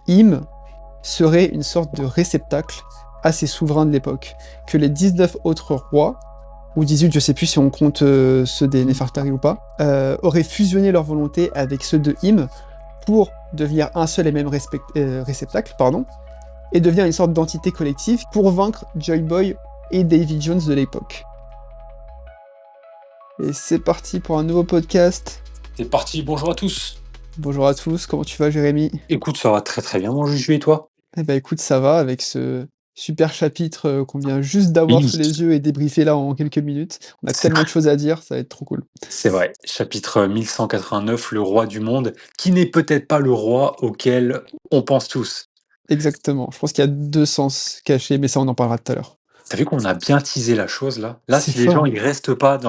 Im serait une sorte de réceptacle à ces souverains de l'époque, que les 19 autres rois, ou 18, je sais plus si on compte ceux des Néfertari ou pas, auraient fusionné leur volonté avec ceux de Im pour devenir un seul et même réceptacle, pardon, et devenir une sorte d'entité collective pour vaincre Joy Boy et Davy Jones de l'époque. Et c'est parti pour un nouveau podcast. C'est parti, bonjour à tous. Bonjour à tous, comment tu vas Jérémy? Écoute, ça va très très bien, mon Juju, et toi? Eh ben écoute, ça va avec ce super chapitre qu'on vient juste d'avoir Oui, sous les yeux et débriefer là en quelques minutes. On a c'est tellement vrai. de choses à dire, ça va être trop cool. C'est vrai. Chapitre 1189, le roi du monde, qui n'est peut-être pas le roi auquel on pense tous. Exactement, je pense qu'il y a deux sens cachés, mais ça on en parlera tout à l'heure. T'as vu qu'on a bien teasé la chose là? Là, C'est si les gens fort. ils restent pas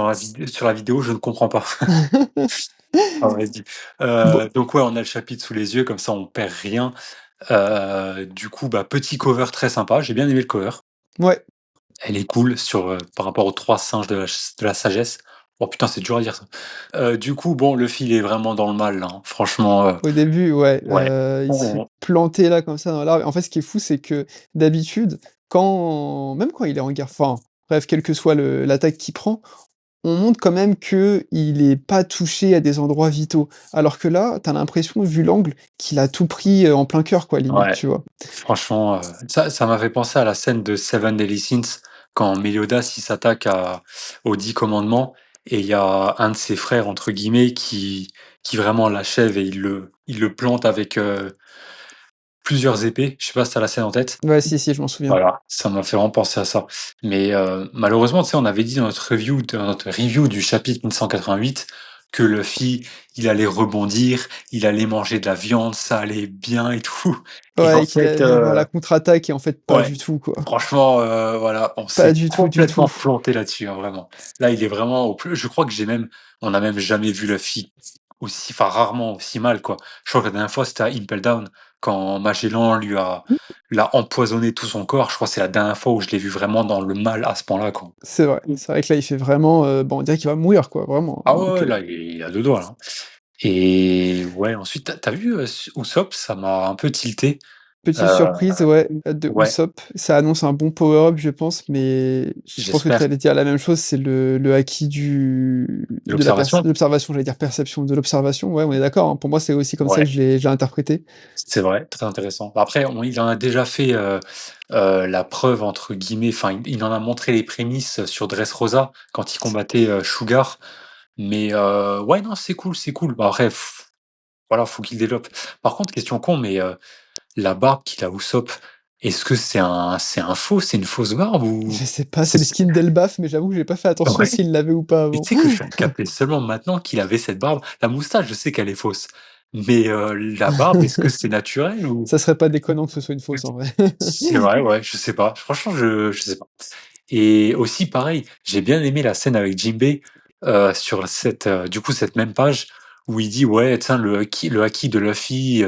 sur la vidéo, je ne comprends pas. Ah, vas-y. Bon, Donc ouais, on a le chapitre sous les yeux, comme ça on perd rien. Du coup, bah, petit cover très sympa, j'ai bien aimé le cover. ouais, Elle est cool par rapport aux 3 singes de la sagesse. Oh putain, c'est dur à dire ça. Du coup, bon, le fil est vraiment dans le mal, là, hein. Franchement, au début, ouais, ouais. il se fait On planter là comme ça dans l'arbre. En fait, ce qui est fou, c'est que d'habitude, même quand il est en guerre, enfin, bref, quelle que soit l'attaque qu'il prend, on montre quand même qu'il est pas touché à des endroits vitaux. Alors que là, t'as l'impression, vu l'angle, qu'il a tout pris, en plein cœur quoi, limite, ouais, tu vois? franchement, ça m'a fait penser à la scène de Seven Deadly Sins quand Meliodas, il s'attaque aux 10 commandements et il y a un de ses «frères» entre guillemets qui vraiment l'achève et il le plante avec, plusieurs épées. Je sais pas si tu la scène en tête? Ouais, si, si, je m'en souviens. Voilà, ça m'a fait vraiment penser à ça. Mais malheureusement, tu sais, on avait dit dans notre review du chapitre 1188 que Luffy, il allait rebondir, il allait manger de la viande, ça allait bien et tout. Et en Ouais, qu'il fait, allait avoir la contre-attaque et en fait, pas ouais, du tout, quoi. franchement, voilà, on Pas s'est du tout, du complètement tout. planté là-dessus, hein, vraiment. Là, il est vraiment au plus je crois que on n'a même jamais vu Luffy rarement aussi mal, quoi. Je crois que la dernière fois, c'était à Impel Down, quand Magellan l'a empoisonné tout son corps. Je crois que c'est la dernière fois où je l'ai vu vraiment dans le mal à ce point-là, quoi. C'est vrai que là, il fait vraiment, on dirait qu'il va mourir, quoi, vraiment, Ah ouais, donc ouais, là, il a 2 doigts, là, hein. Et ouais, ensuite, tu as vu, Usopp? Ça m'a un peu tilté. petite Heu, surprise, ouais, de ouais, Usopp. Ça annonce un bon power-up, je pense, mais je pense que tu j'espère. allais dire la même chose, c'est le haki de L'observation? l'observation, j'allais dire perception, de l'observation. Ouais, on est d'accord, hein. Pour moi, c'est aussi comme ça que Ouais. je l'ai interprété. C'est vrai, très intéressant. Bah, après, il en a déjà fait, «la preuve» entre guillemets, enfin, il en a montré les prémices sur Dressrosa quand il combattait, Sugar. Mais ouais, non, c'est cool, c'est cool. Bah, après, voilà, faut qu'il développe. Par contre, question con, mais la barbe qu'il a Usopp, est-ce que c'est une fausse barbe ou Je sais pas, c'est c'est le skin d'Elbaf, mais j'avoue que j'ai pas fait attention ouais? s'il l'avait ou pas Et avant. tu sais que je viens de capter seulement maintenant qu'il avait cette barbe. La moustache, je sais qu'elle est fausse, mais la barbe, est-ce que c'est naturel ou? Ça serait pas déconnant que ce soit une fausse, en vrai. C'est vrai, ouais, je sais pas. Franchement, je sais pas. Et aussi, pareil, j'ai bien aimé la scène avec Jinbei, sur cette même page où il dit: «Ouais, tiens, le haki de Luffy,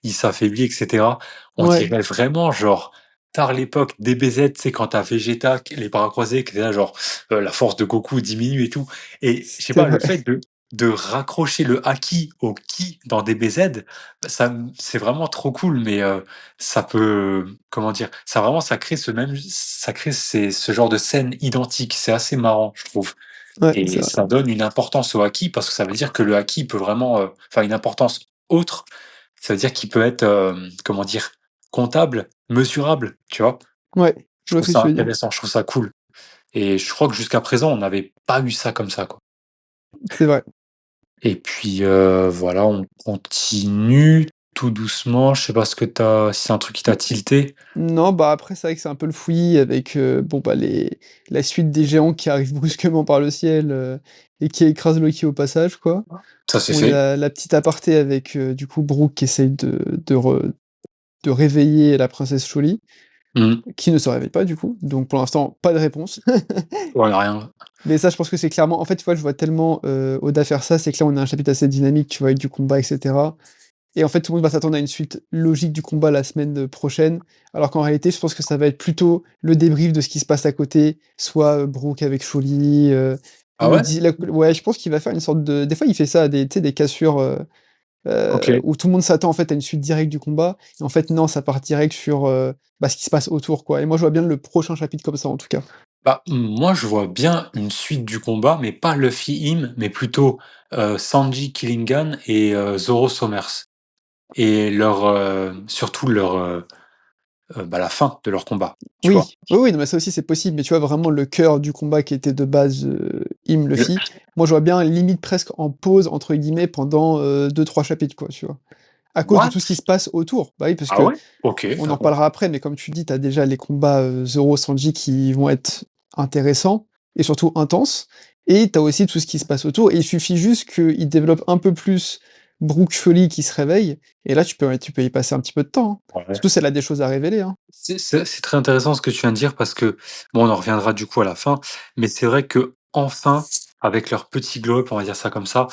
il s'affaiblit et cetera». On Ouais, dirait vraiment genre tard l'époque DBZ, tu sais, quand tu as Vegeta, les bras croisés, qui était là genre, la force de Goku diminue et tout. Et je sais c'est pas, le vrai. fait de raccrocher le haki au ki dans DBZ, c'est vraiment trop cool, mais ça peut, comment dire? Ça crée ce genre de scène identique. C'est assez marrant, je trouve. Ouais, c'est Et vrai. ça donne une importance au haki parce que ça veut dire que le haki peut vraiment, une importance autre. Ça veut dire qu'il peut être, comment dire? Comptable, mesurable, tu vois? Ouais, je Je vois trouve ce que ça tu veux dire. intéressant, je trouve ça cool. Et je crois que jusqu'à présent, on n'avait pas eu ça comme ça, quoi. C'est vrai. Et puis, voilà, on continue tout doucement. Je sais pas si c'est un truc qui t'a tilté? Non, bah, après, c'est vrai que c'est un peu le fouillis avec, bon, bah, la suite des géants qui arrivent brusquement par le ciel, et qui écrasent Loki au passage, quoi. Ça, c'est Bon, il y fait. a la petite aparté avec, du coup, Brooke qui essaye de réveiller la princesse Choli, Mmh. qui ne se réveille pas, du coup. Donc pour l'instant, pas de réponse. Ouais, rien. Mais ça, je pense que c'est clairement en fait, tu vois, je vois tellement, Oda faire ça, c'est que là, on a un chapitre assez dynamique, tu vois, avec du combat et cetera. Et en fait, tout le monde va s'attendre à une suite logique du combat la semaine, prochaine, alors qu'en réalité, je pense que ça va être plutôt le débrief de ce qui se passe à côté, soit, Brooke avec Choli, Ah ouais? ouais, je pense qu'il va faire une sorte de des fois, il fait ça, des tu sais, des cassures, OK. où tout le monde s'attend en fait à une suite directe du combat, et en fait non, ça part direct sur, bah, ce qui se passe autour, quoi. Et moi je vois bien le prochain chapitre comme ça en tout cas. Bah, moi, je vois bien une suite du combat, mais pas Luffy-Im, mais plutôt, Sanji Killingan et Zoro Sommers et surtout bah, la fin de leur combat, tu vois? Oui, oui, oui, non mais ça aussi c'est possible, mais tu vois vraiment le cœur du combat qui était de base, Im Le Luffy, moi je vois bien limite presque en «pause» entre guillemets pendant, 2-3 chapitres quoi, tu vois? À cause de tout ce qui what? se passe autour. Bah oui, parce Ah que ouais? OK, on en d'accord. reparlera après, mais comme tu dis, tu as déjà les combats, Zoro-Sanji qui vont être intéressants et surtout intenses, et tu as aussi tout ce qui se passe autour, et il suffit juste qu'ils développent un peu plus Brook Folly qui se réveille, et là tu peux y passer un petit peu de temps, hein. Ouais. Surtout si elle a des choses à révéler, hein. C'est très intéressant ce que tu viens de dire parce que, bon, on en reviendra du coup à la fin, mais c'est vrai que enfin, avec leur petit glow up, on va dire ça comme ça,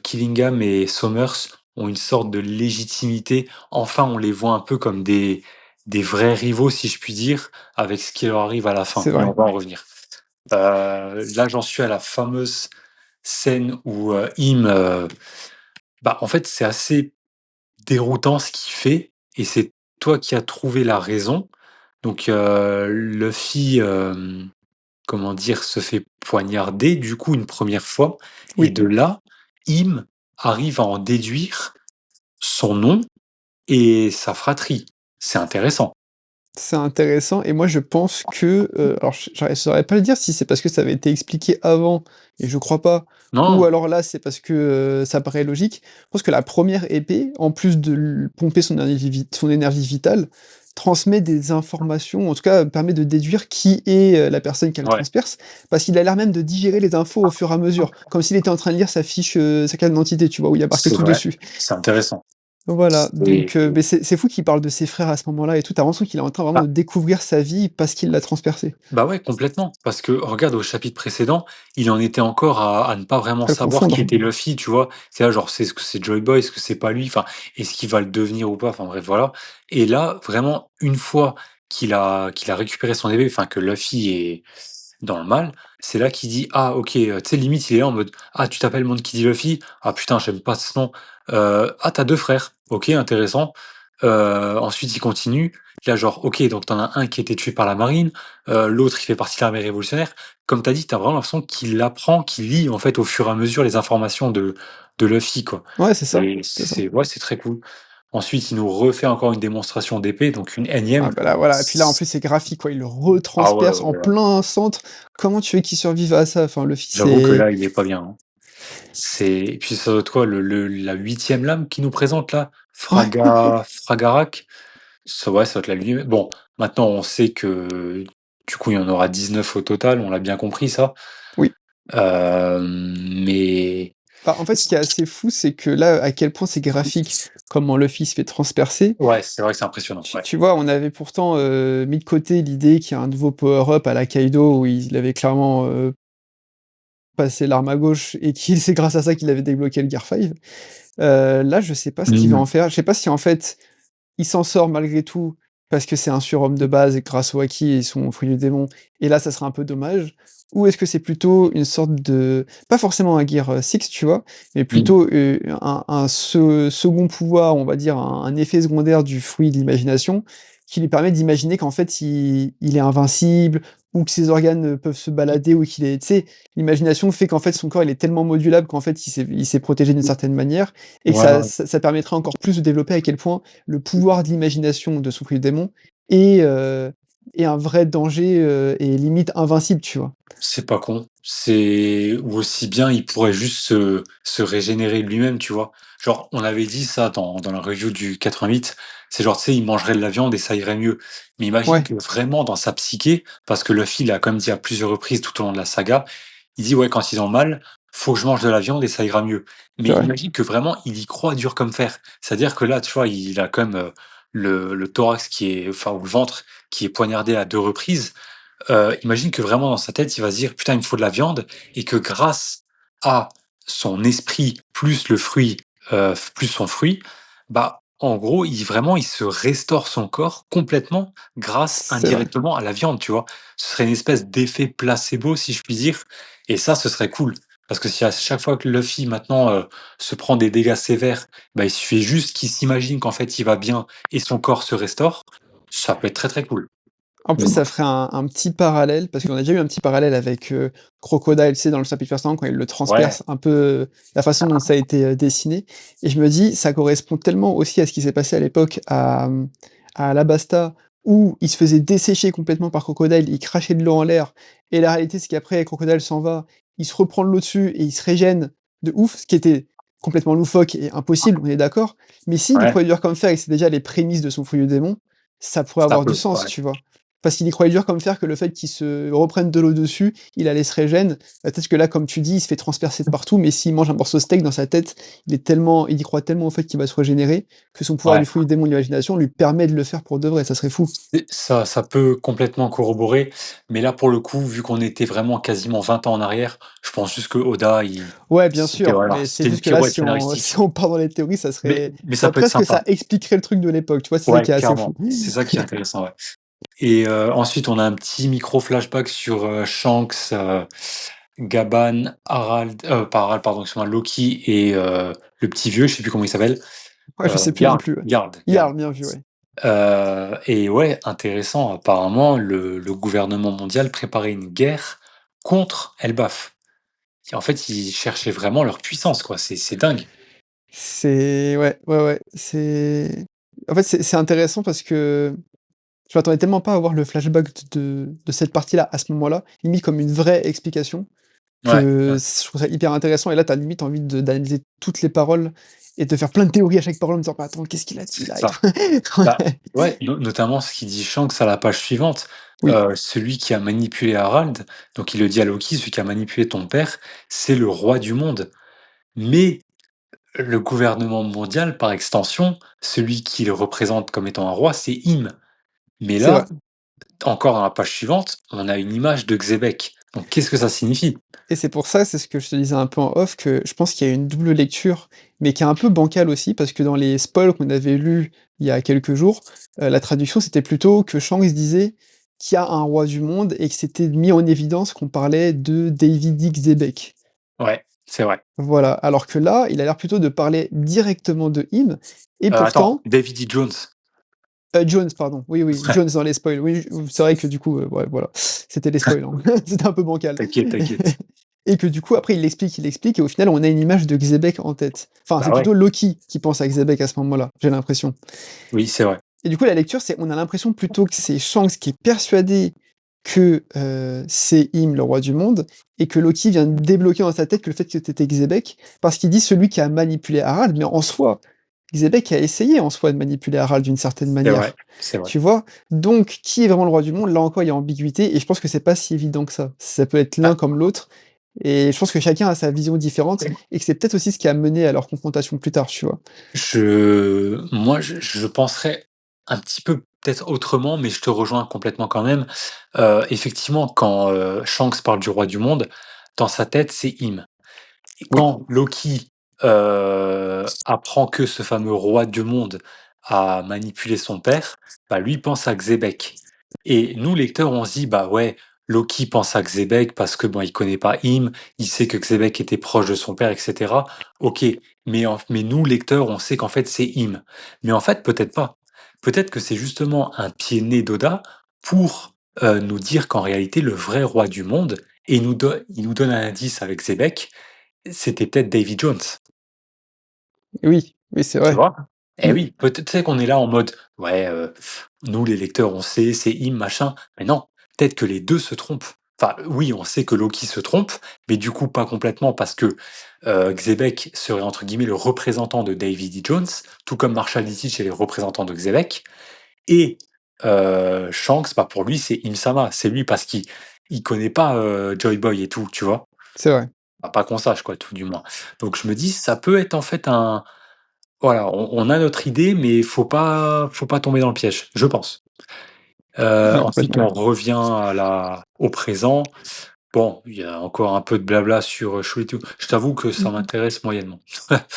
Killingham et Somers ont une sorte de légitimité. Enfin, on les voit un peu comme des vrais rivaux, si je puis dire, avec ce qui leur arrive à la C'est fin, mais on vrai. va en revenir. Là, j'en suis à la fameuse scène où, bah, en fait, c'est assez déroutant ce qu'il fait et c'est toi qui as trouvé la raison. Donc, Luffy, comment dire? Se fait poignarder du coup une première fois et Oui. de là, Im arrive à en déduire son nom et sa fratrie. C'est intéressant. C'est intéressant, et moi je pense que, alors je saurais pas le dire si c'est parce que ça avait été expliqué avant et je crois pas, ou Non, alors là c'est parce que, ça paraît logique. Je pense que la première épée, en plus de pomper son énergie vitale, transmet des informations, en tout cas permet de déduire qui est, la personne qu'elle ouais, transperce, parce qu'il a l'air même de digérer les infos au fur et à mesure, comme s'il était en train de lire sa fiche, sa carte d'identité, tu vois? Où il y a marqué c'est tout vrai, dessus. c'est intéressant Voilà, et donc beh, c'est fou qu'il parle de ses frères à ce moment-là et tout. Tu as l'impression qu'il est en train vraiment bah de découvrir sa vie parce qu'il l'a transpercée. Bah ouais, complètement. Parce que regarde au chapitre précédent, il en était encore à ne pas vraiment À le savoir qui confondre. était Luffy, tu vois? C'est là, genre, c'est ce que c'est Joy Boy, est-ce que c'est pas lui? Enfin, est-ce qu'il va le devenir ou pas? Enfin bref, voilà. Et là, vraiment, une fois qu'il a récupéré son épée, enfin que Luffy est dans le mal, c'est là qu'il dit: «Ah OK», tu sais limite il est là en mode: «Ah tu t'appelles Monkey D. Luffy? Ah putain j'aime pas ce nom. Ah tu 2 frères. OK intéressant». Ensuite il continue, là genre: «OK donc t'en as un qui a été tué par la marine, l'autre il fait partie de l'armée révolutionnaire». Comme t'as dit, t'as vraiment l'impression qu'il apprend, qu'il lit en fait au fur et à mesure les informations de Luffy quoi Ouais, c'est ça, et c'est ça. c'est ouais c'est très cool. Ensuite il nous refait encore une démonstration d'épée, donc une énième. Ah bah là, voilà, et puis là, en plus, c'est graphique, quoi. Il le Ah ouais, retransperce ouais, en ouais. plein centre. Comment tu veux qu'il survive à ça? Enfin, Luffy, J'avoue que c'est là, il est pas bien, hein. Et puis ça doit être quoi, la huitième lame qu'il nous présente là? ouais, Fragarak? Ça ouais, ça doit être la lui bon, maintenant on sait que, du coup, il y en aura 19 au total, on l'a bien compris ça. oui. Mais Bah, en fait, ce qui est assez fou, c'est que là, à quel point c'est graphique, comment Luffy se fait transpercer. ouais, c'est vrai que c'est impressionnant, Tu ouais. tu vois, on avait pourtant, mis de côté l'idée qu'il y a un nouveau power-up à la Kaido où il avait clairement, passé l'arme à gauche et qu'il c'est grâce à ça qu'il avait débloqué le Gear 5. Là, je sais pas ce qu'il va Mmh. en faire. Je sais pas si en fait, il s'en sort malgré tout parce que c'est un surhomme de base et grâce au haki et son fruit du démon, et là, ça serait un peu dommage. Ou est-ce que c'est plutôt une sorte de pas forcément un Gear, 6, tu vois? Mais Mmh. plutôt, un second pouvoir, on va dire un effet secondaire du fruit de l'imagination qui lui permet d'imaginer qu'en fait il est invincible, ou que ses organes, peuvent se balader, ou qu'il est, tu sais, l'imagination fait qu'en fait son corps il est tellement modulable qu'en fait il s'est protégé d'une certaine manière, et que Ouais, ça ouais. ça ça permettrait encore plus de développer à quel point le pouvoir de l'imagination de Souffle du Démon est, est un vrai danger, et limite invincible, tu vois? C'est pas con. C'est ou aussi bien, il pourrait juste se régénérer lui-même, tu vois? Genre, on avait dit ça dans la review du 88, c'est genre, tu sais, il mangerait de la viande et ça irait mieux. Mais imagine Ouais, que vraiment dans sa psyché, parce que Luffy l'a quand même dit à plusieurs reprises tout au long de la saga, il dit: «Ouais, quand ils ont mal, faut que je mange de la viande et ça ira mieux». Mais c'est vrai. imagine que vraiment il y croit dur comme fer. C'est-à-dire que là, tu vois, il a quand même, le thorax qui est enfin, ou le ventre qui est poignardé à 2 reprises. Imagine que vraiment dans sa tête, il va se dire: «Putain, il me faut de la viande» et que grâce à son esprit plus le fruit, plus son fruit, bah, en gros, il se restaure son corps complètement grâce C'est vrai. indirectement à la viande, tu vois? Ce serait une espèce d'effet placebo, si je puis dire et ça, ce serait cool. Parce que si à chaque fois que Luffy maintenant, se prend des dégâts sévères, bah, il suffit juste qu'il s'imagine qu'en fait il va bien et son corps se restaure, ça peut être très, très cool. En Mais plus, bon. ça ferait un petit parallèle, parce qu'on a déjà eu un petit parallèle avec, Crocodile, tu sais, dans le chapitre précédent, quand il le Ouais, transperce, un peu, la façon dont ça a été, dessiné et je me dis, ça correspond tellement aussi à ce qui s'est passé à l'époque à Alabasta, où il se faisait dessécher complètement par Crocodile, il crachait de l'eau en l'air et la réalité, c'est qu'après Crocodile s'en va, il se reprend de l'eau dessus et il se régène de ouf, ce qui était complètement loufoque et impossible, on est d'accord, mais s'il y ouais, croyait dur comme fer et que c'est déjà les prémices de son fouillis démon, ça pourrait ça avoir du peut, sens, ouais. tu vois? Parce qu'il y croyait dur comme fer que le fait qu'il se reprenne de l'eau dessus, il allait se régène. Peut-être que là, comme tu dis, il se fait transpercer de partout, mais s'il mange un morceau de steak dans sa tête, il y croit tellement au fait qu'il va se régénérer, que son pouvoir Ouais. du fruit du démon de l'imagination lui permet de le faire pour de vrai, ça serait fou. Et ça peut complètement corroborer, mais là, pour le coup, vu qu'on était vraiment quasiment 20 ans en arrière, je pense juste que Oda, il Ouais, bien c'était sûr, voilà, mais c'est c'était une juste que là, pirouette si on scénaristique. si on part dans les théories, ça Mais serait mais ça ça peut être presque sympa. ça expliquerait le truc de l'époque, tu vois? C'est ça Ouais, qui est assez fou. clairement. C'est ça qui est intéressant, ouais. Et ensuite, on a un petit micro flashback sur, Shanks, Gaban, Harald, pas Harald, pardon, excuse-moi, Loki et le petit vieux, je sais plus comment il s'appelle, Ouais, je sais plus non Garld, plus, ouais. Garld. Yarl, bien vu, ouais. Et ouais, intéressant, apparemment, le gouvernement mondial préparait une guerre contre Elbaf. Et en fait, ils cherchaient vraiment leur puissance, quoi, c'est dingue. C'est ouais, ouais, ouais, c'est en fait, c'est intéressant parce que je m'attendais tellement pas à voir le flashback de cette partie-là, à ce moment-là, limite comme une vraie explication, Ouais, que ouais, je trouve ça hyper intéressant et là, tu as limite envie d'analyser toutes les paroles et de faire plein de théories à chaque parole en disant: «Mais attends, qu'est-ce qu'il a dit c'est là et ça. tout?» Bah, Ouais. ouais, notamment ce qu'il dit Shanks à la page suivante, Oui, celui qui a manipulé Harald, donc il le dit à Loki: «Celui qui a manipulé ton père, c'est le roi du monde». Mais le gouvernement mondial, par extension, celui qui le représente comme étant un roi, c'est Im. Mais c'est vrai là, encore dans la page suivante, on a une image de Xebec. Donc qu'est-ce que ça signifie? et c'est pour ça, c'est ce que je te disais un peu en off, que je pense qu'il y a une double lecture, mais qui est un peu bancale aussi parce que dans les spoils qu'on avait lus il y a quelques jours, la traduction, c'était plutôt que Shanks disait qu'il y a un roi du monde et que c'était mis en évidence qu'on parlait de David Xebec. Ouais, c'est vrai. Voilà, alors que là, il a l'air plutôt de parler directement de Im et Attends, pourtant David E. Jones. Jones, pardon, oui, oui, Ouais, Jones dans les spoils, oui, c'est vrai que du coup, ouais, voilà, c'était les spoils, hein. C'était un peu bancal t'inquiète, t'inquiète. et que du coup, après, il explique et au final, on a une image de Xebec en tête. Enfin, Bah c'est ouais, plutôt Loki qui pense à Xebec à ce moment-là, j'ai l'impression oui, c'est vrai. et du coup, la lecture, c'est on a l'impression plutôt que c'est Shanks qui est persuadé que, c'est Im, le roi du monde et que Loki vient de débloquer dans sa tête que le fait que c'était Xebec, parce qu'il dit celui qui a manipulé Harald, mais en soi, Xebec a essayé en soi de manipuler Harald d'une certaine C'est vrai, manière, c'est vrai. tu vois? Donc qui est vraiment le roi du monde? Là encore, il y a ambiguïté et je pense que c'est pas si évident que ça. Ça peut être l'un Bah, comme l'autre et je pense que chacun a sa vision différente et que c'est peut-être aussi ce qui a mené à leur confrontation plus tard, tu vois? moi, je penserais un petit peu peut-être autrement, mais je te rejoins complètement quand même. Effectivement, quand, Shanks parle du roi du monde, dans sa tête, c'est Im. Et Oui, quand Loki, apprend que ce fameux roi du monde a manipulé son père, bah, lui pense à Xebec et nous lecteurs, on se dit: «Bah, ouais, Loki pense à Xebec parce que, bon, il connaît pas Im, il sait que Xebec était proche de son père et cetera». OK, mais nous lecteurs, on sait qu'en fait, c'est Im. Mais en fait, peut-être pas. Peut-être que c'est justement un pied né d'Oda pour, nous dire qu'en réalité, le vrai roi du monde et il nous donne un indice avec Xebec, c'était peut-être Davy Jones, oui, oui, c'est tu vrai. vois? Eh Mmh. oui, peut-être, tu sais qu'on est là en mode: «Ouais, nous les lecteurs, on sait, c'est Im, machin», mais non, peut-être que les 2 se trompent. Enfin, oui, on sait que Loki se trompe, mais du coup pas complètement parce que, Xebec serait entre guillemets «le représentant de Davy D. Jones», tout comme Marshall Dietrich est le représentant de Xebec et Shanks, bah, pour lui, c'est Im Sama. C'est lui parce qu'il connaît pas, Joy Boy et tout, tu vois? C'est vrai. Enfin, pas qu'on sache quoi, tout du moins. Donc je me dis, ça peut être en fait un voilà, on a notre idée, mais faut pas tomber dans le piège, je pense. Ouais, Ensuite, complètement. on revient au présent. Bon, il y a encore un peu de blabla sur, Shuri Je t'avoue que ça m'intéresse moyennement.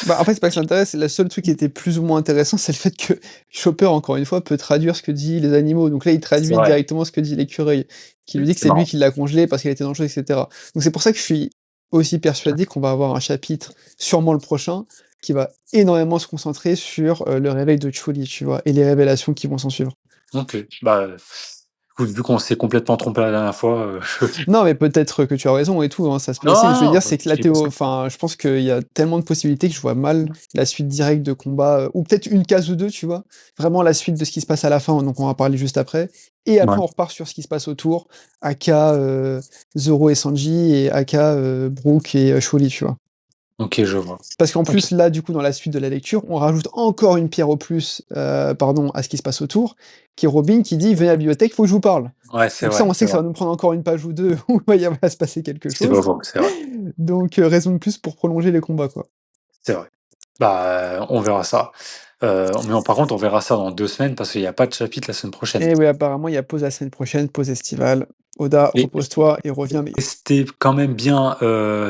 Bah, en fait, c'est pas que ça intéresse, le seul truc qui était plus ou moins intéressant, c'est le fait que Chopper, encore une fois, peut traduire ce que disent les animaux. Donc là, il C'est traduit vrai, directement ce que dit l'écureuil, qui lui dit que c'est c'est lui marrant. qui l'a congelé parce qu'il était dangereux, et cetera. Donc c'est pour ça que je suis aussi persuadé qu'on va avoir un chapitre, sûrement le prochain, qui va énormément se concentrer sur, le réveil de Chun-Li, tu vois? Et les révélations qui vont s'ensuivre. OK. Bah, écoute, vu qu'on s'est complètement trompé la dernière fois, Non, mais peut-être que tu as raison et tout, hein, ça se peut aussi. Mais non, ce que je veux non, dire, bah, c'est que je la dis pas théo ça. enfin, je pense qu'il y a tellement de possibilités que je vois mal la suite directe de combat, ou peut-être une case ou 2, tu vois? Vraiment la suite de ce qui se passe à la fin, donc on va parler juste après. Et après, Ouais. on repart sur ce qui se passe autour, aka, Zoro et Sanji et aka, Brook et Chun-Li, tu vois? OK, je vois. Parce qu'en OK. plus, là, du coup, dans la suite de la lecture, on rajoute encore une pierre au plus, pardon, à ce qui se passe autour, qui est Robin qui dit: «Venez à la bibliothèque, faut que je vous parle». Ouais, c'est Donc ça, vrai, on c'est sait que ça vrai. va nous prendre encore une page ou 2 où il va se passer quelque C'est pas chose. faux, c'est vrai. Donc raison de plus pour prolonger les combats, quoi. C'est vrai. Bah, on verra ça. Par contre, on verra ça dans 2 semaines parce qu'il y a pas de chapitre la semaine prochaine. Et oui, apparemment, il y a pause la semaine prochaine, pause estivale. Oda, Et repose-toi et reviens mais restez quand même bien,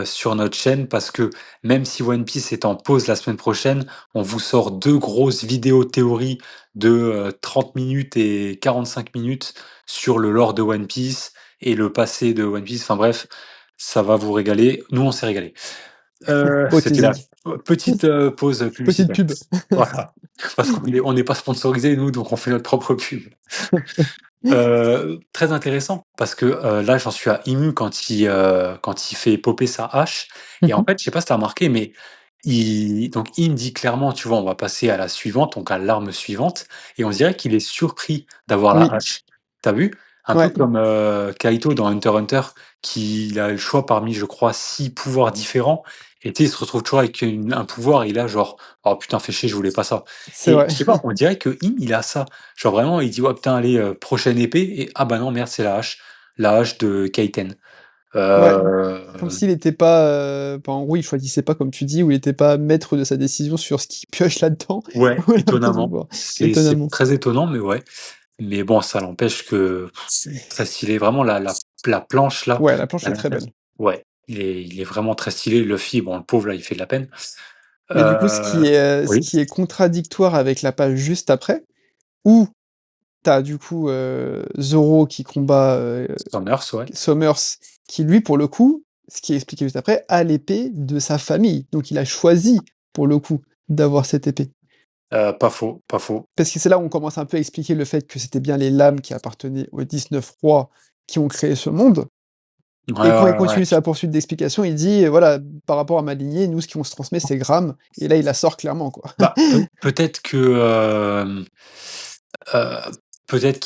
sur notre chaîne parce que même si One Piece est en pause la semaine prochaine, on vous sort 2 grosses vidéos théories de, 30 minutes et 45 minutes sur le lore de One Piece et le passé de One Piece. Enfin bref, ça va vous régaler. Nous, on s'est régalés. oh C'était la teasing. petite, pause Petite publicitaire. pub. Voilà, parce qu'on n'est pas sponsorisés nous, donc on fait notre propre pub. Très intéressant parce que, là, j'en suis à Imu quand il fait popper sa hache et en Mmh. fait, je sais pas si tu as remarqué, mais il me dit clairement, tu vois, on va passer à la suivante, donc à l'arme suivante et on dirait qu'il est surpris d'avoir la Oui, hache. Tu as vu? Un peu ouais, comme, Kaito dans Hunter x Hunter qui a le choix parmi, je crois, 6 pouvoirs différents et tu sais, il se retrouve toujours avec un pouvoir et il a genre: «Oh putain, fais chier, je voulais pas ça» c'est et vrai. je sais pas, on dirait que il a ça. Genre vraiment, il dit: «Ouais, putain, allez, prochaine épée» et ah bah non, merde, c'est la hache de Kaiten. Ouais, comme Heu, s'il était pas, enfin, en gros, il choisissait pas comme tu dis, ou il était pas maître de sa décision sur ce qu'il pioche là-dedans, ouais, ou la pose de étonnamment. pouvoir. C'est Étonnamment. très étonnant, mais ouais. Mais bon, ça n'empêche que très stylé. Vraiment la planche là, Ouais, la planche la est très belle. ouais, il est vraiment très stylé. Luffy, bon, le pauvre là, il fait de la peine. Mais du coup, Heu, ce oui, qui est contradictoire avec la page juste après, où t'as du coup, Zoro qui combat, Summers, ouais. Summers, qui lui, pour le coup, ce qui est expliqué juste après, a l'épée de sa famille. Donc il a choisi, pour le coup, d'avoir cette épée. Pas faux, pas faux. Parce que c'est là où on commence un peu à expliquer le fait que c'était bien les lames qui appartenaient aux 19 rois qui ont créé ce monde. Ouais, Et quand il ouais, ouais. continue sa poursuite d'explication, il dit: «Voilà, par rapport à ma lignée, nous, ce qui on se transmet, c'est Gram», et là, il la sort clairement, quoi. Bah, peut-être que, Heu, peut-être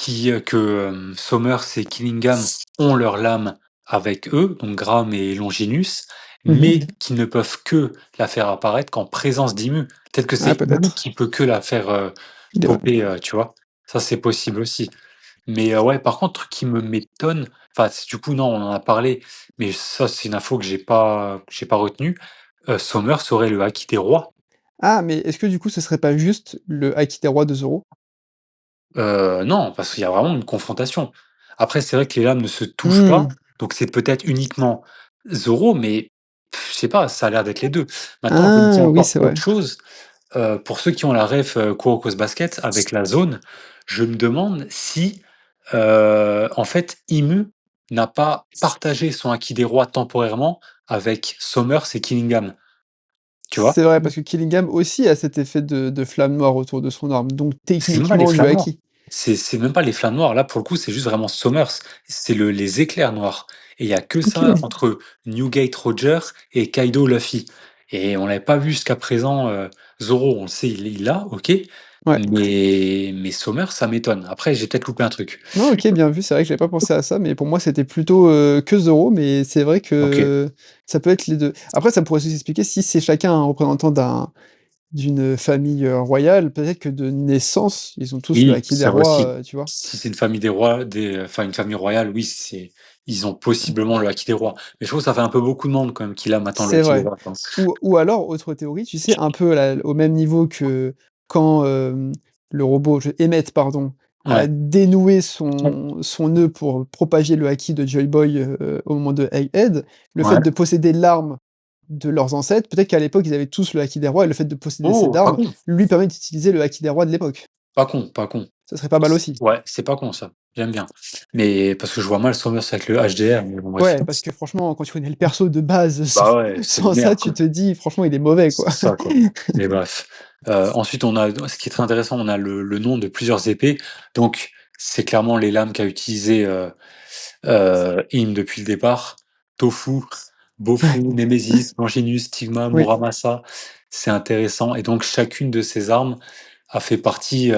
que, Sommers et Killingham ont leur lame avec eux, donc Gram et Longinus, Mmh. mais qu'ils ne peuvent que la faire apparaître qu'en présence d'Imu. Peut-être que Ah c'est Imu peut-être. qui peut que la faire, Il est vrai. popper, tu vois? Ça, c'est possible aussi. Mais, ouais, par contre, truc qui me m'étonne, enfin, du coup, non, on en a parlé, mais ça, c'est une info que j'ai pas retenue, Sommers aurait le haki des rois. Ah, mais est-ce que du coup, ce serait pas juste le haki des rois de Zoro? Non, parce qu'il y a vraiment une confrontation. Après, c'est vrai que les lames ne se touchent pas, Mmh. donc c'est peut-être uniquement Zoro, mais je sais pas, ça a l'air d'être les 2. Maintenant, je me dis Ah oui, encore c'est autre vrai. chose, pour ceux qui ont la ref, Kuroko's Basket avec la zone, je me demande si, en fait, Imu n'a pas partagé son Haki des rois temporairement avec Sommers et Killingham, tu vois? C'est vrai, parce que Killingham aussi a cet effet de flamme noire autour de son arme, donc C'est même pas les techniquement du flammes noires. haki. C'est même pas les flammes noires. Là, pour le coup, c'est juste vraiment Sommers. C'est les éclairs noirs et il y a que ça OK. entre Newgate Roger et Kaido Luffy et on l'avait pas vu jusqu'à présent, Zoro, on le sait, il l'a, OK, Ouais. mais Sommers, ça m'étonne. Après, j'ai peut-être loupé un truc. Non, OK, bien vu, c'est vrai que j'avais pas pensé à ça, mais pour moi, c'était plutôt, que Zoro, mais c'est vrai OK. que ça peut être les 2. Après, ça pourrait aussi s'expliquer si c'est chacun un représentant d'une famille, royale, peut-être que de naissance, ils ont tous le Oui, haki des ça va aussi. rois, tu vois? Si c'est une famille des rois, enfin une famille royale, oui, ils ont possiblement le Haki des rois. Mais je trouve que ça fait un peu beaucoup de monde quand même qu'il a maintenant le C'est Haki des vrai. rois, quoi. Ou alors, autre théorie, tu sais, un peu au même niveau que quand, le robot, Emmett, pardon, a Ouais. dénoué son nœud pour propager le haki de Joy Boy, au moment de Egghead, le fait Ouais. de posséder l'arme de leurs ancêtres, peut-être qu'à l'époque, ils avaient tous le haki des rois et le fait de posséder cette Oh, pas arme con! lui permet d'utiliser le haki des rois de l'époque. Pas con, pas con. Ça serait pas mal aussi. Ouais, c'est pas con ça. j'aime bien. Mais parce que je vois mal Somers avec le HDR, mais bon bref. Ouais, parce que franchement, quand tu connais le perso de base, Bah ouais, c'est une sans ça, merde, tu quoi. te dis: «Franchement, il est mauvais, quoi». C'est ça, quoi. Mais bref. Ensuite, on a ce qui est très intéressant, on a le nom de plusieurs épées. Donc, c'est clairement les lames qu'a utilisé Im depuis le départ. Tofu, Bofu, Némésis, Longinus, Stigma, Oui, Muramasa. C'est intéressant. Et donc, chacune de ces armes a fait partie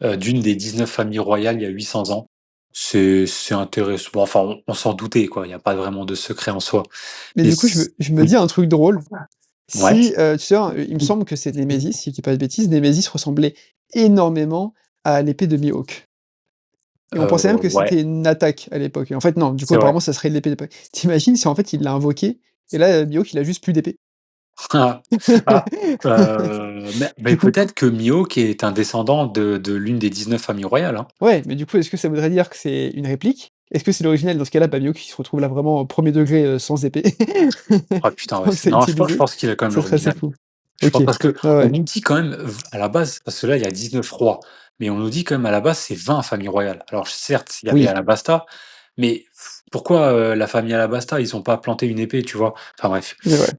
d'une des 19 familles royales il y a 800 ans. C'est intéressant. Bon, enfin, on s'en doutait, quoi. Il n'y a pas vraiment de secret en soi. mais Et du coup, je me oui. dis un truc drôle. Ouais. Si, tu sais, il me semble que c'est Némésis, si je dis pas de bêtises, Némésis ressemblait énormément à l'épée de Mihawk et on pensait même que Ouais, c'était une attaque à l'époque et en fait non, du coup c'est vrai. apparemment ça serait l'épée d'épée. Tu imagines si en fait il l'a invoqué et là, Mihawk il a juste plus d'épée? Ah, ah, mais Du coup peut-être que Mihawk est un descendant de l'une des 19 familles royales, hein. ouais, mais du coup est-ce que ça voudrait dire que c'est une réplique? Est-ce que c'est l'original? Dans ce cas-là, bah, Mihawk il se retrouve là vraiment au 1er degré, sans épée, Ah putain, ouais, tant que c'est c'est non, je utilisé, pense qu'il a quand même ça serait assez l'original. fou. Je OK. pense parce Ouais, qu'on ouais. nous dit quand même, à la base, parce que là, il y a 19 rois, mais on nous dit quand même à la base, c'est 20 familles royales. Alors certes, il y avait Oui, Alabasta, mais pourquoi, la famille Alabasta, ils ont pas planté une épée, tu vois? Enfin bref. c'est vrai.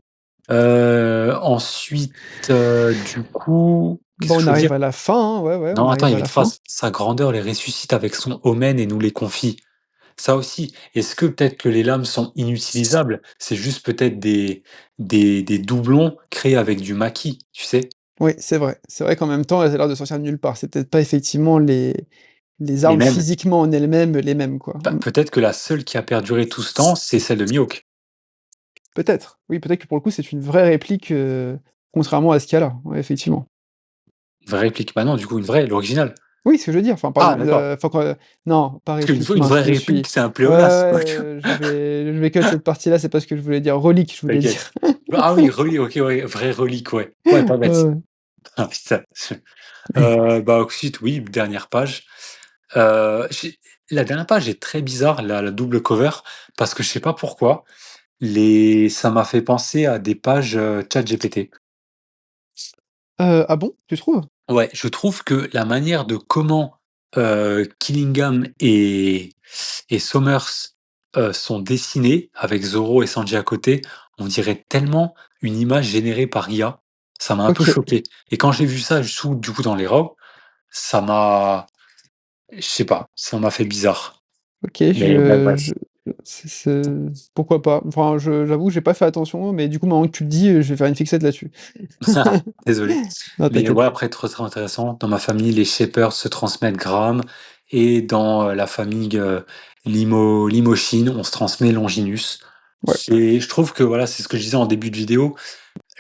Ensuite, du coup, qu'est-ce que Bon, on je veux dire? arrive à la fin, hein, ouais, ouais, on Non, attends, il y arrive à avait une la fin. phrase: «Sa grandeur les ressuscite avec son omen et nous les confie». Ça aussi, est-ce que peut-être que les lames sont inutilisables? C'est juste peut-être des doublons créés avec du maquis, tu sais? Oui, c'est vrai. C'est vrai qu'en même temps, elles ont l'air de sortir de nulle part. C'est peut-être pas effectivement les Les armes mêmes. physiquement en elles-mêmes les mêmes, quoi. Bah, Mmh. peut-être que la seule qui a perduré tout ce temps, c'est celle de Mihawk. Peut-être. Oui, peut-être que pour le coup, c'est une vraie réplique, contrairement à ce qu'il y a là. Ouais, effectivement. Vraie réplique. Bah non, du coup, une vraie, l'original. Oui, c'est ce que je veux dire. Enfin, Ah pardon, d'accord. enfin, quoi, non, pas Parce qu'une réplique, une mince, vraie je me réplique, suis c'est un ouais, pléonasme, quoi, tu vois? ouais, je vais cut cette partie-là, c'est pas ce que je voulais dire. Relique, je voulais T'inquiète. dire. Ah oui, OK, ouais, vraie relique, ouais. Ouais, pas Ouais, bête. ouais. Ah putain. Bah, ensuite, oui, dernière page. J'ai la dernière page est très bizarre, la double cover, parce que je sais pas pourquoi, ça m'a fait penser à des pages, ChatGPT. Ah bon? Tu trouves? Ouais, je trouve que la manière de comment, Killingham et Somers, sont dessinés avec Zoro et Sanji à côté, on dirait tellement une image générée par IA. Ça m'a un peu OK. choqué et quand j'ai vu ça sous du coup dans les RAW, ça m'a je sais pas, ça m'a fait bizarre. OK, Mais bref. c'est pourquoi pas? Enfin, j'avoue, j'ai pas fait attention, mais du coup, maintenant que tu le dis, je vais faire une fixette là-dessus. Désolé. Non, Mais t'inquiète. ouais, après très, très intéressant. Dans ma famille, les Shepherds se transmettent Graham et dans, la famille, Limoshin, on se transmet Longinus. Ouais, Je trouve que voilà, c'est ce que je disais en début de vidéo.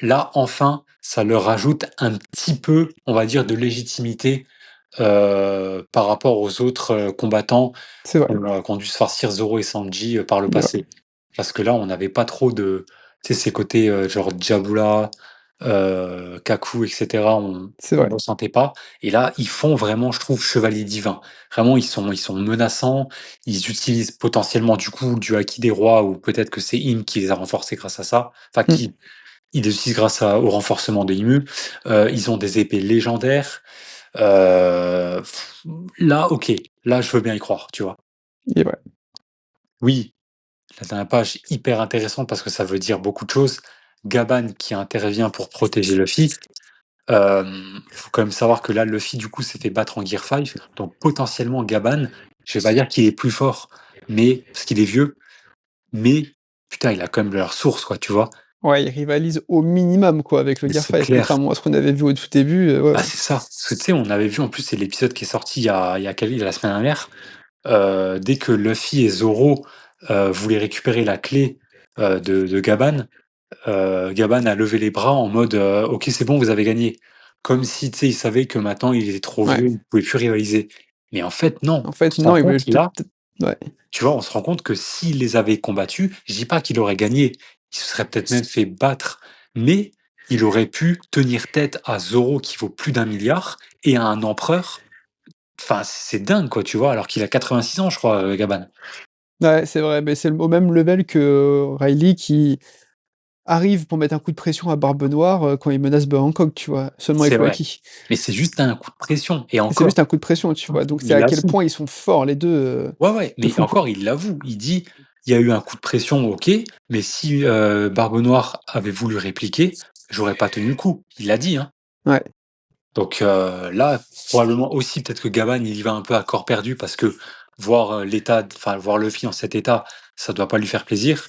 Là, enfin, ça leur rajoute un petit peu, on va dire, de légitimité, par rapport aux autres, combattants c'est vrai, qui ont dû se farcir Zoro et Sanji, par le c'est vrai, passé. Parce que là, on n'avait pas trop de tu sais, ces côtés, genre Djabula, Kaku et cetera, c'est on vrai. ressentait pas et là, ils font vraiment, je trouve, chevalier divin. Vraiment, ils sont menaçants, ils utilisent potentiellement, du coup, du haki des rois ou peut-être que c'est Im qui les a renforcés grâce à ça. Enfin, Mmh. qui ils les utilisent grâce au renforcement de Imu. Ils ont des épées légendaires. Heu, là, OK, là, je veux bien y croire, tu vois? Il est vrai. Oui, la dernière page, hyper intéressante parce que ça veut dire beaucoup de choses. Gaban qui intervient pour protéger Luffy. Faut quand même savoir que là, Luffy, du coup, s'est fait battre en Gear 5, donc potentiellement Gaban, je vais pas dire qu'il est plus fort, mais parce qu'il est vieux, mais putain, il a quand même leur source, quoi, tu vois? Ouais, il rivalise au minimum, quoi, avec le Mais Gear c'est 5, clair. contrairement à ce qu'on avait vu au tout début, ouais, Ah, ouais. c'est ça. Parce que tu sais, on avait vu en plus, c'est l'épisode qui est sorti il y a la semaine dernière. Dès que Luffy et Zoro voulaient récupérer la clé de Gaban, Gaban a levé les bras en mode ok, c'est bon, vous avez gagné. Comme si tu sais, il savait que maintenant il était trop Ouais. vieux, il ne pouvait plus rivaliser. Mais en fait, non. En On fait, se rend non, il voulait compte peut-être là, ouais, tu vois, on se rend compte que s'il les avait combattus, je dis pas qu'il aurait gagné, il se serait peut-être même fait battre, mais il aurait pu tenir tête à Zoro qui vaut plus d'1 milliard et à un empereur. Enfin, c'est dingue, quoi, tu vois, alors qu'il a 86 ans, je crois, Gaban. ouais, c'est vrai, mais c'est au même level que Riley qui arrive pour mettre un coup de pression à Barbe Noire, quand il menace Hancock, tu vois? Seulement C'est avec vrai, Loki. mais c'est juste un coup de pression et Et c'est encore, juste un coup de pression, tu vois? Donc c'est il à quel l'avoue. point ils sont forts les 2, Ouais, ouais, de mais fou, quoi. encore il l'avoue. Il dit: «Il y a eu un coup de pression, OK, mais si, Barbe Noire avait voulu répliquer, j'aurais pas tenu le coup». Il l'a dit, hein. Ouais, Donc là, probablement aussi peut-être que Gabon, il y va un peu à corps perdu parce que voir, voir Luffy dans cet état, ça doit pas lui faire plaisir.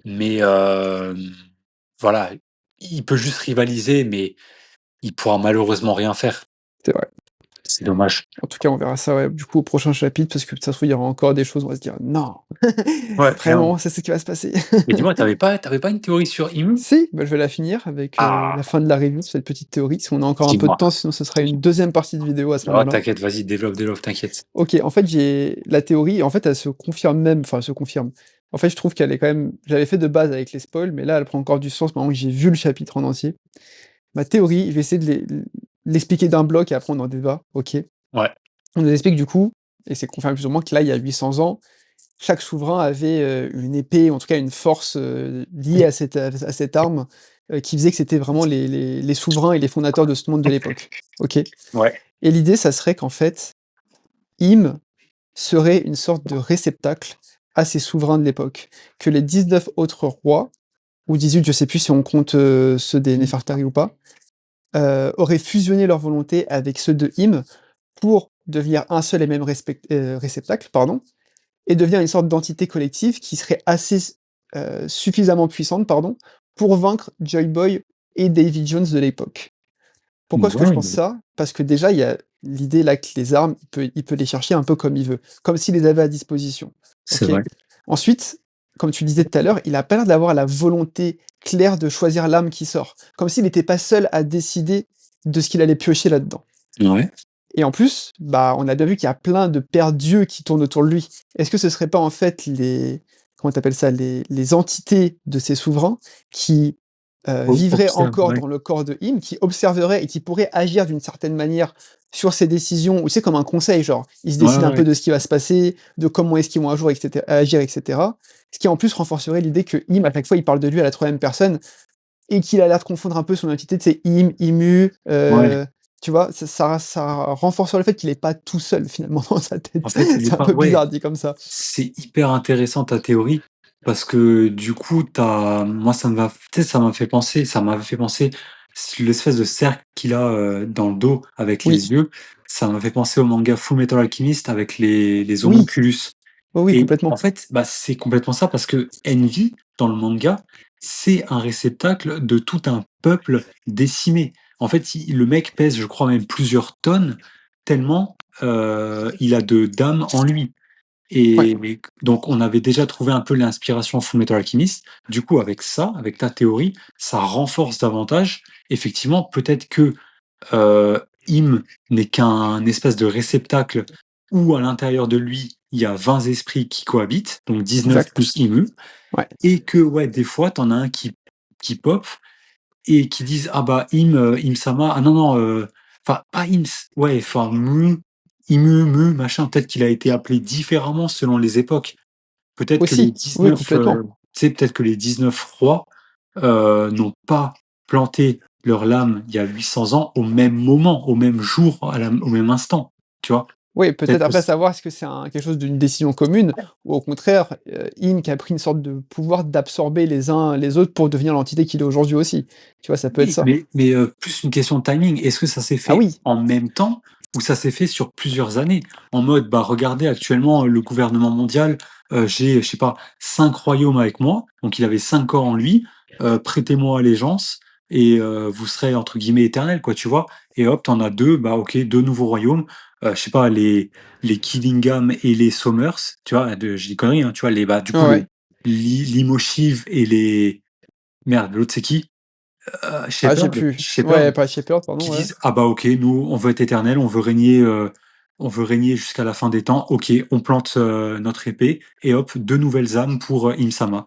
Mais voilà, il peut juste rivaliser, mais il pourra malheureusement rien faire. c'est vrai. C'est dommage. En tout cas, on verra ça, ouais, du coup, au prochain chapitre parce que ça se trouve, il y aura encore des choses, on va se dire: «Non, Ouais, clairement. vraiment, c'est ce qui va se passer?» Mais dis-moi, t'avais pas une théorie sur Emu? Si, bah, je vais la finir avec, la Ah! fin de la review de cette petite théorie. Si on a encore un peu de Dis-moi. temps, sinon ce sera une deuxième partie de vidéo à ce Oh moment-là. t'inquiète, vas-y, développe, développe, t'inquiète. OK, en fait, j'ai la théorie, en fait, elle se confirme même, enfin, elle se confirme. En fait, je trouve qu'elle est quand même j'avais fait de base avec les spoils, mais là, elle prend encore du sens maintenant que j'ai vu le chapitre en entier. Ma théorie, je vais essayer de l'expliquer d'un bloc et après on en débat, OK? Ouais. On nous explique du coup, et c'est confirmé plus ou moins que là, il y a 800 ans, chaque souverain avait, une épée, ou en tout cas une force, liée à cette arme, qui faisait que c'était vraiment les souverains et les fondateurs de ce monde de l'époque. OK? Ouais. Et l'idée, ça serait qu'en fait, Im serait une sorte de réceptacle à ces souverains de l'époque, que les 19 autres rois, ou 18, je sais plus si on compte, ceux des Néfertari ou pas, auraient fusionné leur volonté avec ceux de Im pour devenir un seul et même réceptacle, pardon, et devenir une sorte d'entité collective qui serait assez suffisamment puissante, pardon, pour vaincre Joy Boy et Davy Jones de l'époque. Pourquoi est-ce que je pense Ouais, ça? Parce que déjà, il y a l'idée là que les armes, il peut les chercher un peu comme il veut, comme s'il les avait à disposition, c'est OK? vrai. Ensuite, comme tu disais tout à l'heure, il a pas l'air d'avoir la volonté claire de choisir l'arme qui sort, comme s'il n'était pas seul à décider de ce qu'il allait piocher là-dedans. Ouais. Et en plus, bah, on a bien vu qu'il y a plein de pères dieux qui tournent autour de lui. Est-ce que ce serait pas en fait les comment tu ça? Les entités de ces souverains qui, vivraient Observe, encore ouais. dans le corps de Im, qui observeraient et qui pourraient agir d'une certaine manière sur ses décisions, ou c'est comme un conseil, genre, ils se Ouais, décident un peu ouais. de ce qui va se passer, de comment est-ce qu'ils vont agir, et cetera. Ce qui en plus renforcerait l'idée que Im, à chaque fois, il parle de lui à la troisième personne, et qu'il a l'air de confondre un peu son identité, tu sais, Imu, Ouais. tu vois? Ça renforcerait le fait qu'il est pas tout seul finalement dans sa En tête. fait, il est C'est un pas peu ouais. bizarre dit comme ça. C'est hyper intéressant ta théorie parce que du coup, moi ça m'avait fait penser l'espèce de cercle qu'il a, dans le dos avec Oui, les yeux, ça m'a fait penser au manga Fullmetal Alchemist avec les oui, homonculus oui, oui, et en complètement. fait, bah, c'est complètement ça parce que Envy, dans le manga, c'est un réceptacle de tout un peuple décimé. En fait, le mec pèse, je crois même plusieurs tonnes tellement, il a de d'âme en lui. Ouais, Et donc on avait déjà trouvé un peu l'inspiration Fullmetal Alchemist. Du coup, avec ça, avec ta théorie, ça renforce davantage. Effectivement, peut-être que Im n'est qu'un espèce de réceptacle où à l'intérieur de lui, il y a 20 esprits qui cohabitent, donc 19 exact. plus Imu, Ouais. et que ouais, des fois, tu en as un qui pop et qui disent: «Ah bah Im-sama, ah non, non, enfin pas Ims, ouais, enfin Imu, Mu, machin». Peut-être qu'il a été appelé différemment selon les époques. Peut-être que les Aussi, oui, 19, complètement. tu sais, peut-être que les 19 rois, n'ont pas planté leur lame il y a 800 ans au même moment, au même jour, au même instant, tu vois? Oui, Peut-être peut-être que après c savoir est-ce que c'est quelque chose d'une décision commune, ou au contraire, Im qui a pris une sorte de pouvoir d'absorber les uns les autres pour devenir l'entité qu'il est aujourd'hui aussi. Tu vois, ça peut être Oui, ça. mais plus une question de timing. Est-ce que ça s'est Ah fait oui, en même temps ou ça s'est fait sur plusieurs années? En mode, bah, regardez actuellement, le gouvernement mondial, j'ai, je sais pas, 5 royaumes avec moi, donc il avait 5 corps en lui, prêtez-moi allégeance et vous serez entre guillemets «éternels», quoi, tu vois? Et hop, t'en as 2, bah, OK, 2 nouveaux royaumes, je sais pas, les Killingham et les Somers, tu vois? Je dis des conneries, hein, tu vois? Bah, du ouais, coup, ouais. Limoshiv et les merde, l'autre c'est qui? Ah, j'ai Shepherd plus. Shepherd Ouais, pas Shepherd, pardon, qui ouais. disent: «Ah bah OK, nous on veut être éternel, on veut régner jusqu'à la fin des temps. OK, on plante, notre épée et hop, 2 nouvelles âmes pour, Im-sama»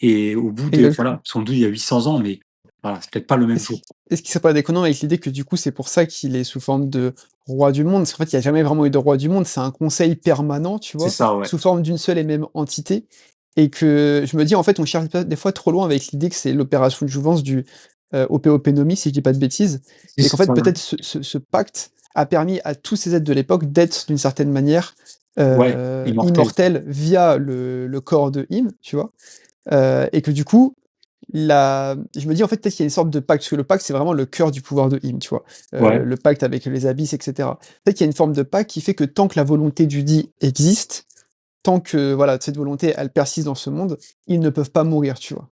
et au bout de Exact. voilà, sans doute il y a 800 ans, mais voilà, c'est peut-être pas le même Est-ce jour. qui est-ce qu'il serait pas déconnant avec l'idée que du coup, c'est pour ça qu'il est sous forme de roi du monde? Parce qu'en fait, il y a jamais vraiment eu de roi du monde, c'est un conseil permanent, tu C'est vois? ça, ouais. Sous forme d'une seule et même entité, et que je me dis, en fait, on cherche pas des fois trop loin avec l'idée que c'est l'opération de jouvence du, OP Nomi, si je dis pas de bêtises Si et qu'en c'est fait, ça, ouais. peut-être ce pacte a permis à tous ces êtres de l'époque d'être d'une certaine manière, Ouais, immortel. immortels via le corps de Im, tu vois? Et que du coup, je me dis, en fait, peut-être qu'il y a une sorte de pacte, parce que le pacte, c'est vraiment le cœur du pouvoir de Im, tu vois? Ouais, Le pacte avec les abysses et cetera. Peut-être qu'il y a une forme de pacte qui fait que tant que la volonté du dit existe, tant que, voilà, cette volonté, elle persiste dans ce monde, ils ne peuvent pas mourir, tu vois?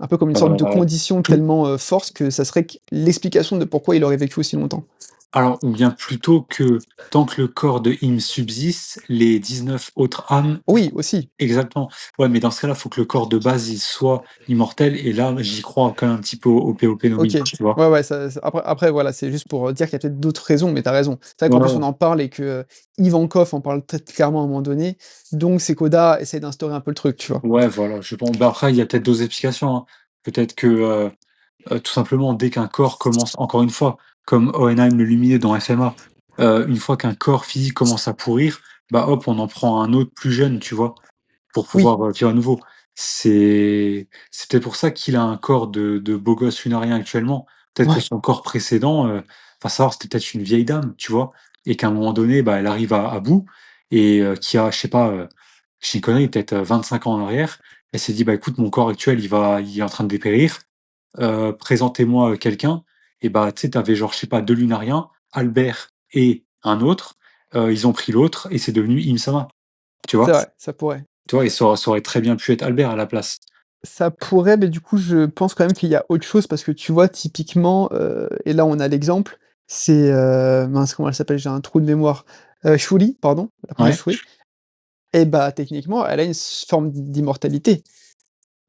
Un peu comme une sorte de heu, condition plus tellement, forte que ça serait q l'explication de pourquoi il aurait vécu aussi longtemps. alors ou bien plutôt que tant que le corps de Im subsiste, les 19 autres âmes Oui, aussi. exactement. Ouais, mais dans ce cas-là, faut que le corps de base, il soit immortel et là, j'y crois quand même un petit peu au POP OK. Nomi, tu vois? Ouais, ouais, ça après voilà, c'est juste pour, dire qu'il y a peut-être d'autres raisons, mais tu as raison. C'est vrai Ouais, qu'en plus on ouais. en parle et que, Ivankov en parle très clairement à un moment donné, donc c'est qu'Oda essaie d'instaurer un peu le truc, tu vois? Ouais, voilà, je pense bah, après, il y a peut-être d'autres explications, hein. Peut-être que, tout simplement, dès qu'un corps commence encore une fois, comme Hohenheim le Lumineux dans FMA, une fois qu'un corps physique commence à pourrir, bah, hop, on en prend un autre plus jeune, tu vois? Pour Oui, pouvoir, vivre à nouveau. C'est peut-être pour ça qu'il a un corps de beau gosse lunarien actuellement. Peut-être que ouais, son corps précédent, enfin savoir c'était peut-être une vieille dame, tu vois? Et qu'à un moment donné, bah, elle arrive à bout et qui a, je sais pas, je dis une connerie, peut-être, 25 ans en arrière. Elle s'est dit: «Bah, écoute, mon corps actuel, il est en train de dépérir, présentez-moi, quelqu'un». Et bah, tu sais, tu genre, je sais pas, 2 lunariens, Albert et un autre, ils ont pris l'autre et c'est devenu Im-sama, tu c'est vois? vrai, ça pourrait. Tu vois? Et ça aurait très bien pu être Albert à la place. Ça pourrait, mais du coup, je pense quand même qu'il y a autre chose parce que tu vois, typiquement, et là, on a l'exemple, c'est, mince, comment elle s'appelle? J'ai un trou de mémoire. Shuri, pardon, la princesse Ouais. Shuri et bah, techniquement, elle a une forme d'immortalité.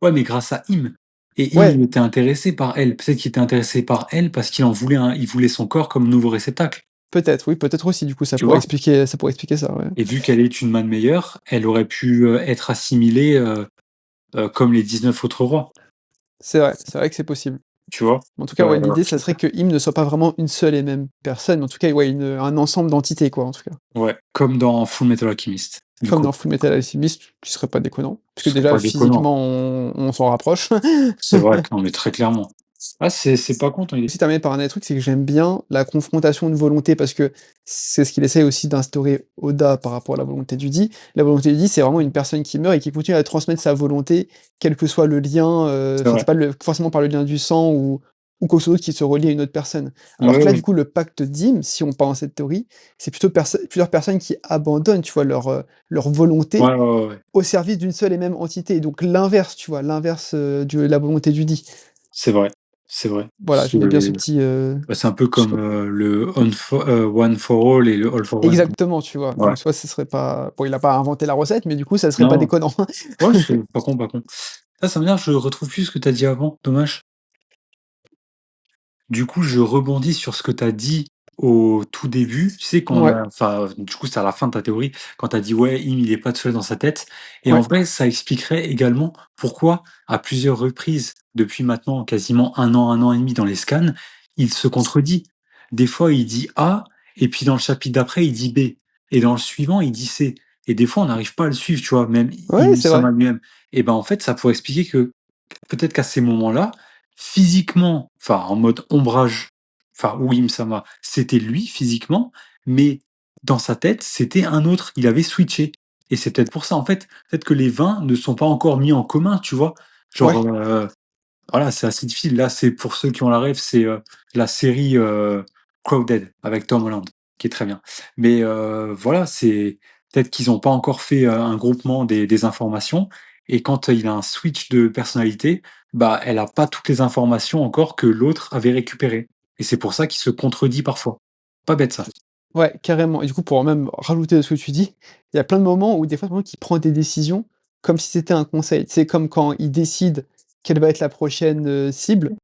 Ouais, mais grâce à Im. Et Im, Ouais, il était intéressé par elle. Peut-être qu'il était intéressé par elle parce qu'il en voulait un il voulait son corps comme nouveau réceptacle, peut-être, oui, peut-être aussi, du coup, tu vois? ça pourrait expliquer ça, ouais. Et vu qu'elle est une manne meilleure, elle aurait pu, être assimilée, comme les 19 autres rois, C'est vrai que c'est possible. tu vois? En tout cas, ouais, l'idée, ça Je serait que Im ne soit pas vraiment une seule et même personne, mais en tout cas, ouais, un ensemble d'entités, quoi, en tout cas. ouais, comme dans Fullmetal Alchemist, du Comme coup. dans Fullmetal Alchemist, qui serait pas déconnant, parce que Ce serait déjà, pas déconnant. physiquement, on s'en rapproche. C'est vrai, non, mais très clairement. Ah, c'est pas con ton idée. Aussi terminer par un dernier truc, c'est que j'aime bien la confrontation de volonté parce que c'est ce qu'il essaye aussi d'instaurer Oda par rapport à la volonté du Dit. La volonté du Dit, c'est vraiment une personne qui meurt et qui continue à transmettre sa volonté, quel que soit le lien, C'est enfin vrai. c'est pas forcément par le lien du sang ou quelque chose d'autre qui se relie à une autre personne. Alors Ouais, que là, ouais. du coup, le pacte d'Im, si on part dans cette théorie, c'est plutôt plusieurs personnes qui abandonnent, tu vois, leur Ouais, volonté ouais, ouais, ouais. au service d'une seule et même entité. Donc l'inverse, tu vois, l'inverse de la volonté du Dit. C'est vrai, c'est vrai. Voilà, j'aimais bien ce petit, Bah, c'est un peu je sais comme, pas. le One for All et le All for One, quoi. Exactement, tu vois? Ouais. Donc soit ce serait pas bon, il a pas inventé la recette, mais du coup, ça serait pas Non, déconnant. ouais, c'est pas con, pas con. Ah, ça m'énerve, je retrouve plus ce que tu as dit avant, dommage. Du coup, je rebondis sur ce que tu as dit au tout début. Tu sais, quand on Ouais, a enfin, du coup, c'est à la fin de ta théorie, quand tu as dit: «Ouais, il est pas tout seul dans sa tête» et en ouais, vrai, ça expliquerait également pourquoi, à plusieurs reprises, depuis maintenant quasiment un an et demi dans les scans, il se contredit. Des fois, il dit A et puis dans le chapitre d'après, il dit B et dans le suivant, il dit C et des fois, on n'arrive pas à le suivre, tu vois? Même ouais, c'est vrai. Inu-sama lui-même et ben, en fait, ça pourrait expliquer que peut-être qu'à ces moments-là, physiquement, enfin en mode ombrage, enfin oui, Im-sama, c'était lui physiquement, mais dans sa tête, c'était un autre. Il avait switché. Et c'est peut-être pour ça, en fait, peut-être que les 20 ne sont pas encore mis en commun, tu vois? Genre, Ouais, voilà, c'est assez difficile. Là, c'est pour ceux qui ont la ref, c'est, la série, Crowded avec Tom Holland, qui est très bien. Mais, voilà, c'est peut-être qu'ils n'ont pas encore fait, un groupement des informations et quand, il a un switch de personnalité, bah, elle a pas toutes les informations encore que l'autre avait récupérées et c'est pour ça qu'il se contredit parfois. Pas bête ça. ouais, carrément et du coup, pour même rajouter à ce que tu dis, il y a plein de moments où des fois, vraiment, qu'il prend des décisions comme si c'était un conseil. Tu sais, comme quand il décide quelle va être la prochaine, cible,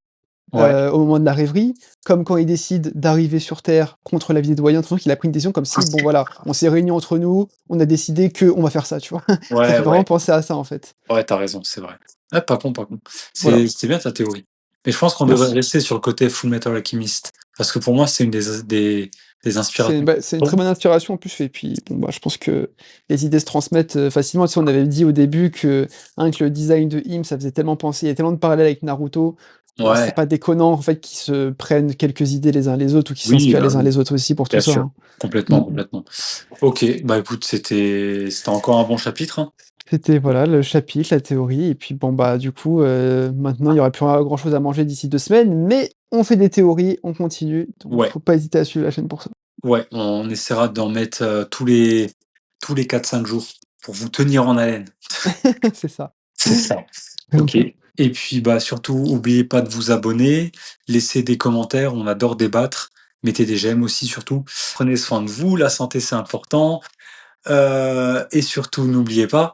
Ouais, au moment de la rêverie, comme quand il décide d'arriver sur Terre contre l'avis des doyens. Tu sens qu'il a pris une décision comme si: «Bon voilà, on s'est réunis entre nous, on a décidé qu'on va faire ça», tu vois? Ça ouais, fait vraiment ouais. penser à ça, en fait. Ouais, t'as raison, c'est vrai. Ouais, pas con, pas con. Voilà, C'est bien ta théorie. Mais je pense qu'on devrait merci. rester sur le côté Fullmetal Alchemist, parce que pour moi, c'est une des des C'est inspirations. bah, c'est une très Bon, bonne inspiration en plus et puis bon, bah, je pense que les idées se transmettent, facilement. Tu sais, on avait dit au début que rien que le design de Him, ça faisait tellement penser il y a tellement de parallèles avec Naruto, c'est ouais, pas déconnant en fait qu'ils se prennent quelques idées les uns les autres ou qu'ils oui, s'inspirent bah les uns oui, les autres aussi pour tout bien ça, sûr, hein. Mmh. complètement, complètement. OK, bah, écoute, c'était encore un bon chapitre, hein. C'était voilà le chapitre, la théorie et puis bon, bah, du coup, maintenant il y aura plus grand chose à manger d'ici 2 semaines, mais on fait des théories, on continue, donc Ouais, faut pas hésiter à suivre la chaîne pour ça. ouais, on essaiera d'en mettre, tous les 4-5 jours pour vous tenir en haleine. C'est ça. C'est ça. OK, Voilà. et puis, bah, surtout, oubliez pas de vous abonner, laissez des commentaires, on adore débattre, mettez des j'aime aussi surtout. Prenez soin de vous, la santé, c'est important, et surtout, n'oubliez pas,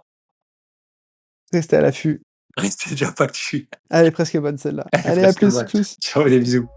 Restez à l'affût. restez déjà pas dessus. Elle est presque bonne celle-là. Allez, à Presque plus, bonne. tchuss. Ciao, des bisous.